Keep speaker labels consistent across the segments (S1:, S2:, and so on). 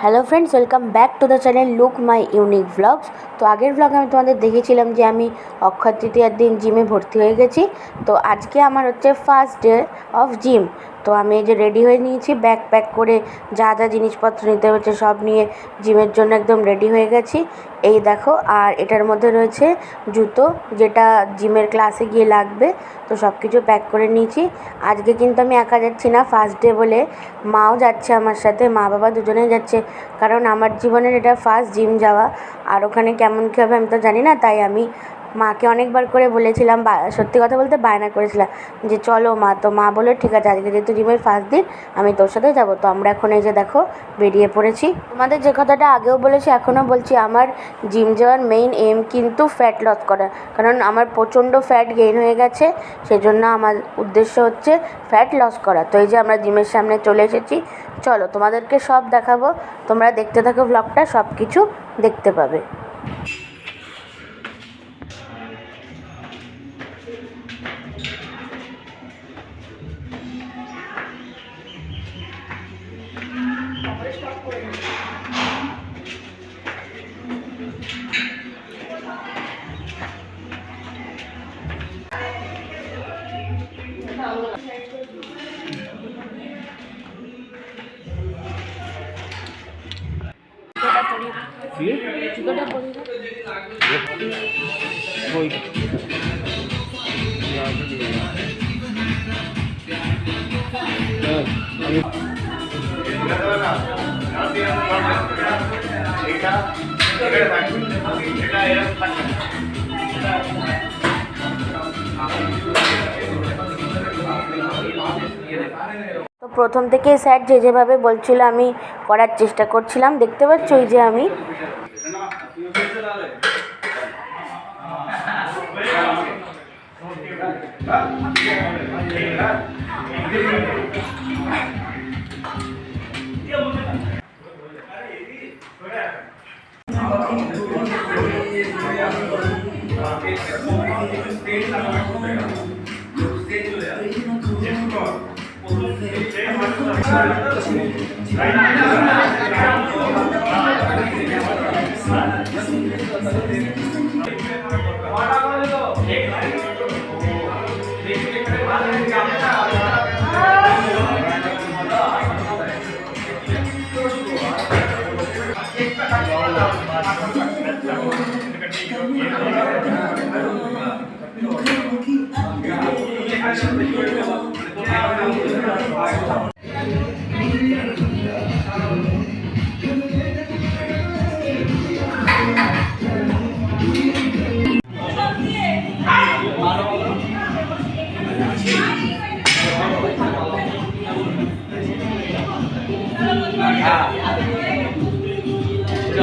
S1: Hello friends, welcome back to the channel look my unique vlogs. তো আগের ভ্লগে আমি তোমাদের দেখেছিলাম যে আমি অক্ষয় তৃতীয়ার দিন জিমে ভর্তি হয়ে গেছি। তো আজকে আমার হচ্ছে ফার্স্ট ডে অফ জিম। তো আমি এই যে রেডি হয়ে নিয়েছি, ব্যাগ প্যাক করে যা যা জিনিসপত্র নিতে হচ্ছে সব নিয়ে জিমের জন্য একদম রেডি হয়ে গেছি। এই দেখো, আর এটার মধ্যে রয়েছে জুতো, যেটা জিমের ক্লাসে গিয়ে লাগবে। তো সব কিছু প্যাক করে নিয়েছি। আজকে কিন্তু আমি একা যাচ্ছি না, ফার্স্ট ডে বলে মাও যাচ্ছে আমার সাথে, মা বাবা দুজনেই যাচ্ছে। কারণ আমার জীবনের এটা ফার্স্ট জিম যাওয়া, আর ওখানে কেমন কী হবে আমি তো জানি না। তাই আমি মাকে অনেকবার করে বলেছিলাম, সত্যি কথা বলতে বায়না করেছিলাম যে চলো মা। তো মা বলে ঠিক আছে, আজকে যেহেতু জিমের ফার্স্ট দিন আমি তোর সাথে যাবো। তো আমরা এখন এই যে দেখো বেরিয়ে পড়েছি। তোমাদের যে কথাটা আগেও বলেছি এখনও বলছি, আমার জিম যাওয়ার মেইন এম কিন্তু ফ্যাট লস করা। কারণ আমার প্রচণ্ড ফ্যাট গেইন হয়ে গেছে, সেজন্য আমার উদ্দেশ্য হচ্ছে ফ্যাট লস করা। তো এই যে আমরা জিমের সামনে চলে এসেছি, চলো তোমাদেরকে সব দেখাবো। তোমরা দেখতে থাকো ব্লগটা, সব কিছু দেখতে পাবে। তো প্রথম থেকে স্যার যেভাবে বলছিল আমি করার চেষ্টা করছিলাম। দেখতে পাচ্ছ ওই যে আমি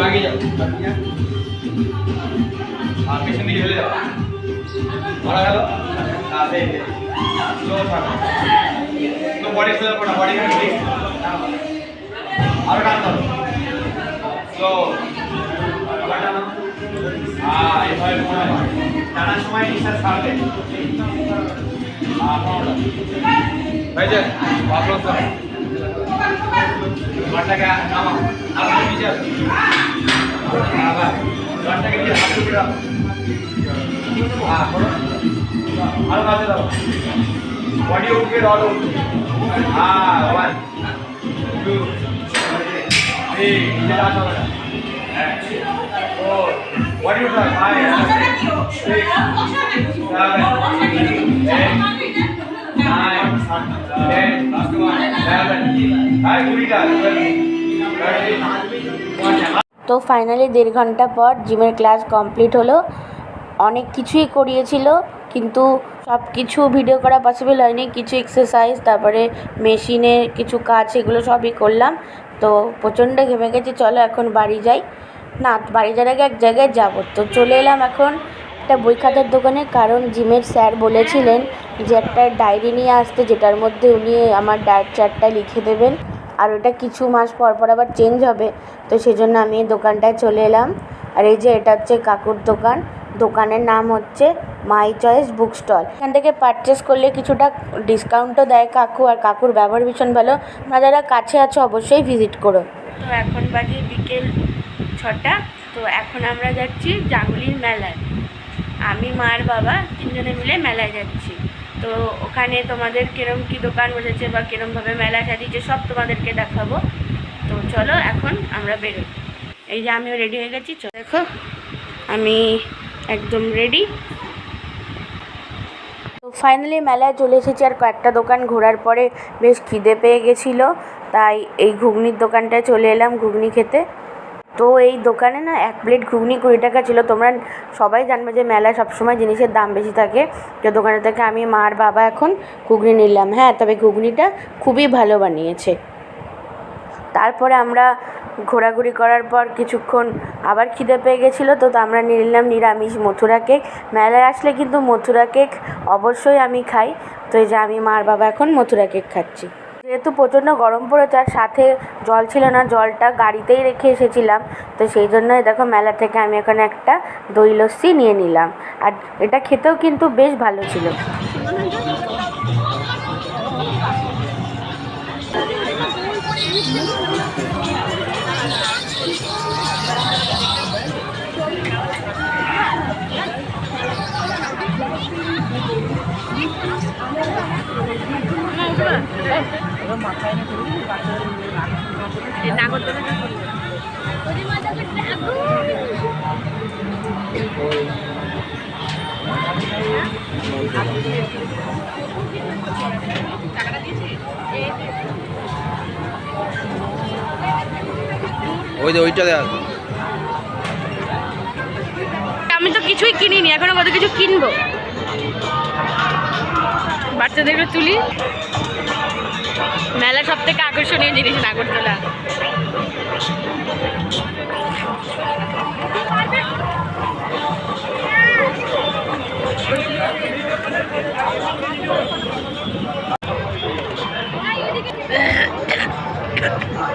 S2: आगे जाओ पेছন দিকে চলে যাও বড় গেল আরে স্লো থাকো তো বডি স্লো করো বডি ঠিক আর টান দাও স্লো আবার টানো এইভাবে মনে হয় টানার সময় নিঃশ্বাস ছাড়বে ভাই যে ভালো করে মাথাকে নামাও আর নিচে আসো আবার মাথাকে নিয়ে হাত উপরে রাখো আর কাছে দাও বডি উঠে রড উঠে 1 2 3 নিচে আসো ও বডি উঠা 5 6 7 8
S1: তো ফাইনালি 1.5 ঘন্টা পর জিমের ক্লাস কমপ্লিট হলো। অনেক কিছুই করিয়েছিল, কিন্তু সব কিছু ভিডিও করা পসিবল হয়নি। কিছু এক্সারসাইজ, তারপরে মেশিনের কিছু কাজ, এগুলো সবই করলাম। তো প্রচণ্ড ঘেমে গেছি, চলো এখন বাড়ি যাই। না, বাড়ি যাওয়ার আগে এক জায়গায় যাবো। তো চলে এলাম এখন একটা বই খাতার দোকানে, কারণ জিমের স্যার বলেছিলেন যে একটা ডায়েরি নিয়ে আসতে, যেটার মধ্যে উনি আমার ডায়েট চার্টটা লিখে দেবেন। আর ওটা কিছু মাস পর পর আবার চেঞ্জ হবে। তো সেজন্য আমি এই দোকানটায় চলে এলাম। আর এই যে এটা হচ্ছে কাকুর দোকান। দোকানের নাম হচ্ছে মাই চয়েস বুক স্টল। এখান থেকে পারচেস করলে কিছুটা ডিসকাউন্টও দেয় কাকু, আর কাকুর ব্যবহার ভীষণ ভালো। তোমরা যারা কাছে আছো অবশ্যই ভিজিট করো। তো এখন বাজে বিকেল 6টা। তো এখন আমরা যাচ্ছি জাগুলির মেলায়, আমি মার বাবা তিনজনে মিলে মেলায় যাচ্ছি। তো ওখানে তোমাদের কিরম কী দোকান বসেছে বা কিরমভাবে মেলা সাজিয়েছে সব তোমাদেরকে দেখাবো। তো চলো এখন আমরা বেরোই। এই যে আমিও রেডি হয়ে গেছি, চলো দেখো আমি একদম রেডি। তো ফাইনালি মেলায় চলে এসেছি, আর কয়েকটা দোকান ঘোরার পরে বেশ খিদে পেয়ে গেছিলো, তাই এই ঘুগনির দোকানটায় চলে এলাম ঘুগনি খেতে। তো এই দোকানে না 1 প্লেট ঘুগনি 20 টাকা ছিল। তোমরা সবাই জানবে যে মেলায় সবসময় জিনিসের দাম বেশি থাকে। তো দোকানের থেকে আমি মার বাবা এখন ঘুগনি নিলাম। হ্যাঁ, তবে ঘুগনিটা খুবই ভালো বানিয়েছে। তারপরে আমরা ঘোরাঘুরি করার পর কিছুক্ষণ আবার খিদে পেয়ে গেছিলো, তো আমরা নিয়ে নিলাম নিরামিষ মথুরা কেক। মেলায় আসলে কিন্তু মথুরা কেক অবশ্যই আমি খাই। তো এই যে আমি মার বাবা এখন মথুরা কেক খাচ্ছি। যেহেতু প্রচণ্ড গরম পড়েছে আর সাথে জল ছিল না, জলটা গাড়িতেই রেখে এসেছিলাম, তো সেই জন্যই দেখো মেলা থেকে আমি এখন একটা দই লস্যি নিয়ে নিলাম। আর এটা খেতেও কিন্তু বেশ ভালো ছিল।
S2: ওই যে ওইটা দেখ,
S1: আমি তো কিছুই কিনিনি, এখনো কত কিছু কিনবো। বাচ্চাদেরকে তুলি। মেলা সব থেকে আকর্ষণীয় জিনিস নাগরদোলা।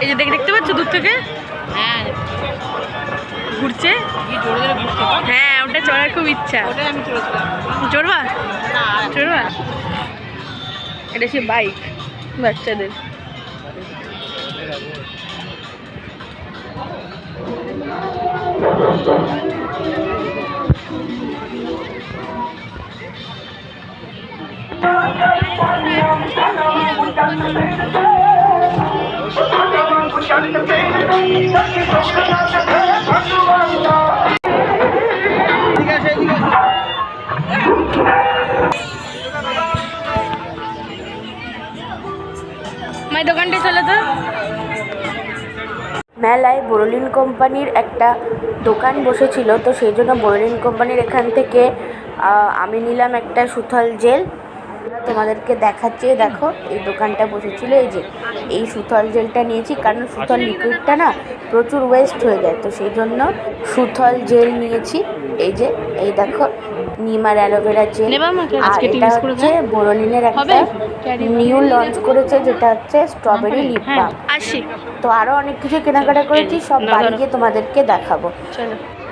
S1: এই যে দেখতে পাচ্ছ দূর থেকে? হ্যাঁ, ঘুরছে। হ্যাঁ, ওটা চড়ার খুব ইচ্ছা। চড়বা? চড়বা? এটা সে বাইক বাচ্চাদের। মাই দোকানটা চলে তো। মেলায় বোরোলিন কোম্পানির একটা দোকান বসেছিল, তো সেই জন্য বোরোলিন কোম্পানির এখান থেকে আমি নিলাম একটা সুথল জেল। তোমাদেরকে দেখাচ্ছি, দেখো এই দোকানটা বসেছিল। এই যে এই সুথল জেলটা নিয়েছি, কারণ সুথল লিকুইডটা না প্রচুর ওয়েস্ট হয়ে যায়, তো সেই জন্য সুথল জেল নিয়েছি। এই যে এই দেখো নিম আর অ্যালোভেরা জেল। আর এটা হচ্ছে বোরোলিনের একটা নিউ লঞ্চ করেছে, যেটা হচ্ছে স্ট্রবেরি লিপ বাম। তো আরও অনেক কিছু কেনাকাটা করেছি, সব বাড়ি গিয়ে তোমাদেরকে দেখাবো।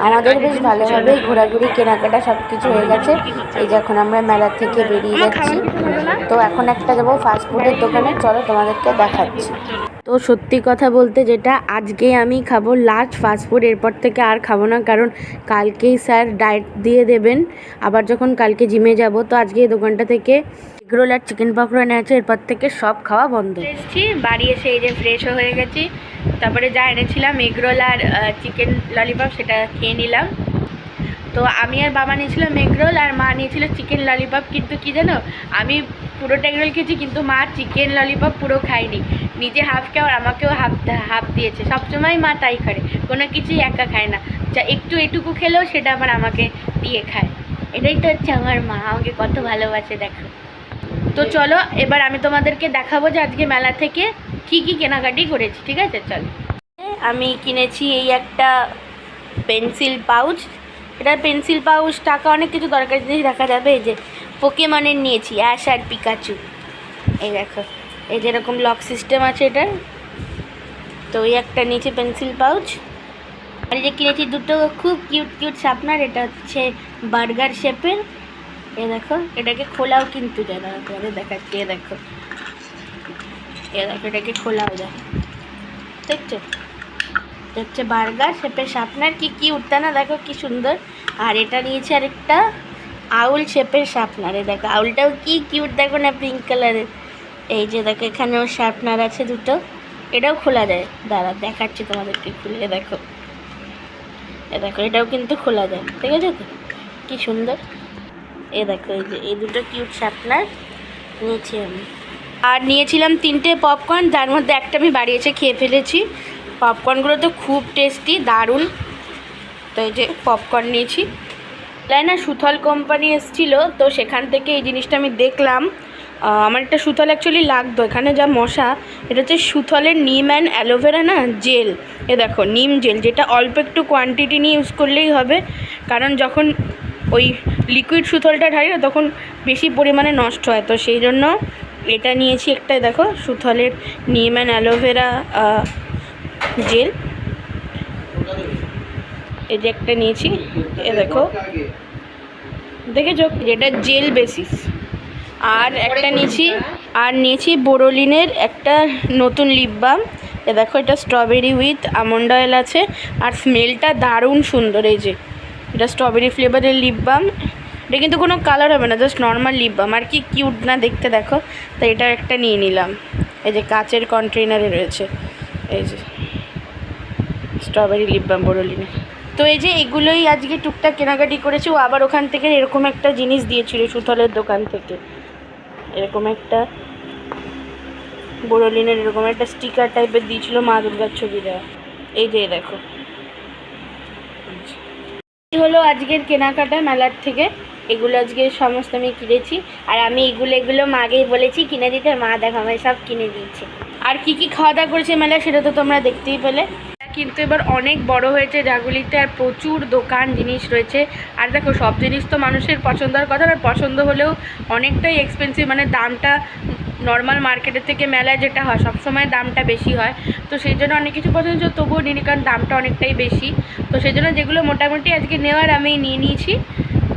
S1: আমাদের বেশ ভালোভাবেই ঘোরাঘুরি কেনাকাটা সব কিছু হয়ে গেছে। এই যে এখন আমরা মেলা থেকে বেরিয়ে যাচ্ছি। তো এখন একটা যাবো ফাস্টফুডের দোকানে, চলো তোমাদেরকে দেখাচ্ছি। তো সত্যি কথা বলতে যেটা আজকে আমি খাবো লাস্ট ফাস্টফুড, এরপর থেকে আর খাবো না, কারণ কালকেই স্যার ডায়েট দিয়ে দেবেন আবার যখন কালকে জিমে যাব। তো আজকে এই দোকানটা থেকে এগরোল আর চিকেন পকোড়া এনেছে, এরপর থেকে সব খাওয়া বন্ধ। এসেছি বাড়ি এসে এই যে ফ্রেশও হয়ে গেছি। তারপরে যা এনেছিলাম এগরোল আর চিকেন ললিপপ সেটা খেয়ে নিলাম। তো আমি আর বাবা নিয়েছিলাম এগরোল আর মা নিয়েছিল চিকেন ললিপপ। কিন্তু কি জানো, আমি পুরোটা এগরোল খেয়েছি, কিন্তু মা চিকেন ললিপপ পুরো খায়নি, নিজে হাফ খেয়ে আর আমাকেও হাফ দিয়েছে। সবসময় মা তাই করে, কোনো কিছুই একা খায় না, যা একটু এটুকু খেলেও সেটা আবার আমাকে দিয়ে খায়। এটাই তো হচ্ছে আমার মা, আমাকে কত ভালোবাসে দেখো। তো চলো এবার আমি তোমাদেরকে দেখাবো যে আজকে মেলা থেকে কি কি কেনাকাটি করেছি, ঠিক আছে? চলো, আমি কিনেছি এই একটা পেন্সিল পাউচ। এটা পেন্সিল পাউচ, টাকা অনেক কিছু দরকারি জিনিস রাখা যাবে। এই যে পোকেমনের নিয়েছি অ্যাশ আর পিকাচু। এই দেখো এই যেরকম লক সিস্টেম আছে এটার। তো এই একটা নিয়েছি পেন্সিল পাউচ। আর এই যে কিনেছি দুটো খুব কিউট কিউট শার্পনার, এটা হচ্ছে বার্গার শেপের। এ দেখো এটাকে খোলাও কিন্তু যায় না, তোমাদের দেখাচ্ছি। এ দেখো এটাকে খোলাও যায়, দেখছো? এটা হচ্ছে বার্গার শেপের শার্পনার, কি কিউট না, দেখো কি সুন্দর। আর এটা নিয়েছি আরেকটা আউল শেপের শার্পনার, দেখো আউলটাও কি কিউট, দেখো না পিঙ্ক কালারের। এই যে দেখো এখানেও শার্পনার আছে দুটো, এটাও খোলা যায়, দাঁড়া দেখাচ্ছি তোমাদেরকে খুলে, দেখো দেখো এটাও কিন্তু খোলা যায়, ঠিক আছে তো, কি সুন্দর। দেখো এই যে এই দুটো কিউট শার্পনার নিয়েছি আমি। আর নিয়েছিলাম 3টে পপকর্ন, যার মধ্যে একটা আমি বাড়ি এসে খেয়ে ফেলেছি। পপকর্নগুলো তো খুব টেস্টি, দারুণ। তো এই যে পপকর্ন নিয়েছি। তাই না, সুথল কোম্পানি এসেছিলো, তো সেখান থেকে এই জিনিসটা আমি দেখলাম। আমার একটা সুথল অ্যাকচুয়ালি লাগতো, এখানে যা মশা। এটা হচ্ছে সুথলের নিম অ্যান্ড অ্যালোভেরা না জেল। দেখো নিম জেল, যেটা অল্প একটু কোয়ান্টিটি নিয়ে ইউজ করলেই হবে, কারণ যখন ওই লিকুইড সুথলটা ঢালি না তখন বেশি পরিমাণে নষ্ট হয়। তো সেই জন্য এটা নিয়েছি একটা, দেখো সুথলের নিম অ্যান্ড অ্যালোভেরা জেল। এই যে একটা নিয়েছি, দেখো দেখেছো, যেটা জেল বেসিস। আর একটা নিয়েছি বোরোলিনের একটা নতুন লিপ বাম। দেখো এটা স্ট্রবেরি উইথ আমন্ড অয়েল আছে, আর স্মেলটা দারুণ সুন্দর। এই যে এটা স্ট্রবেরি ফ্লেভারের লিপ বাম, এটা কিন্তু কোনো কালার হবে না, জাস্ট নর্মাল লিপ বাম। আর কি কিউট না দেখতে, দেখো। তো এটা একটা নিয়ে নিলাম, এই যে কাচের কন্টেইনারে রয়েছে, এই যে স্ট্রবেরি লিপ বাম বোরোলিনের। তো এই যে এগুলোই আজকে টুকটাক কেনাকাটি করেছি। ও আবার ওখান থেকে এরকম একটা জিনিস দিয়েছিল সুথলের দোকান থেকে, এরকম একটা বোরোলিনের এরকম একটা স্টিকার টাইপের দিয়েছিল, মা দুর্গার ছবি দেওয়া। এই যে দেখো, এই হলো আজকের কেনাকাটা মেলার থেকে। এগুলো আজকে সমস্ত আমি কিনেছি, আর আমি এগুলো মাকেই বলেছি কিনে দিতে, মা দেখো আমায় সব কিনে দিয়েছে। আর কি কি খাওয়া দাওয়া করেছে মেলায় সেটা তো তোমরা দেখতেই পেলে। কিন্তু এবার অনেক বড় হয়েছে জাগুলিতে, আর প্রচুর দোকান জিনিস রয়েছে। আর দেখো সব জিনিস তো মানুষের পছন্দের কথা, আর পছন্দ হলেও অনেকটাই এক্সপেন্সিভ, মানে দামটা নর্মাল মার্কেটের থেকে মেলায় যেটা হয় সবসময় দামটা বেশি হয়। তো সেই জন্য অনেক কিছু পছন্দ তবুও নিই, কারণ দামটা অনেকটাই বেশি। তো সেই জন্য যেগুলো মোটামুটি আজকে নেওয়ার আমি নিয়ে নিয়েছি।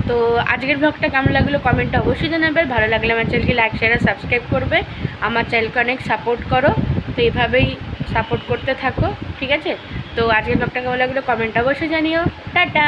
S1: তো আজকের ব্লগটা কেমন লাগলো কমেন্টে অবশ্যই জানাবে। ভালো লাগলে আমার চ্যানেলকে লাইক শেয়ার আর সাবস্ক্রাইব করবে, আমার চ্যানেলকে অনেক সাপোর্ট করো। তো এইভাবেই সাপোর্ট করতে থাকো, ঠিক আছে। তো আজকের ব্লগটা কেমন লাগলো কমেন্ট অবশ্যই জানিও। টাটা।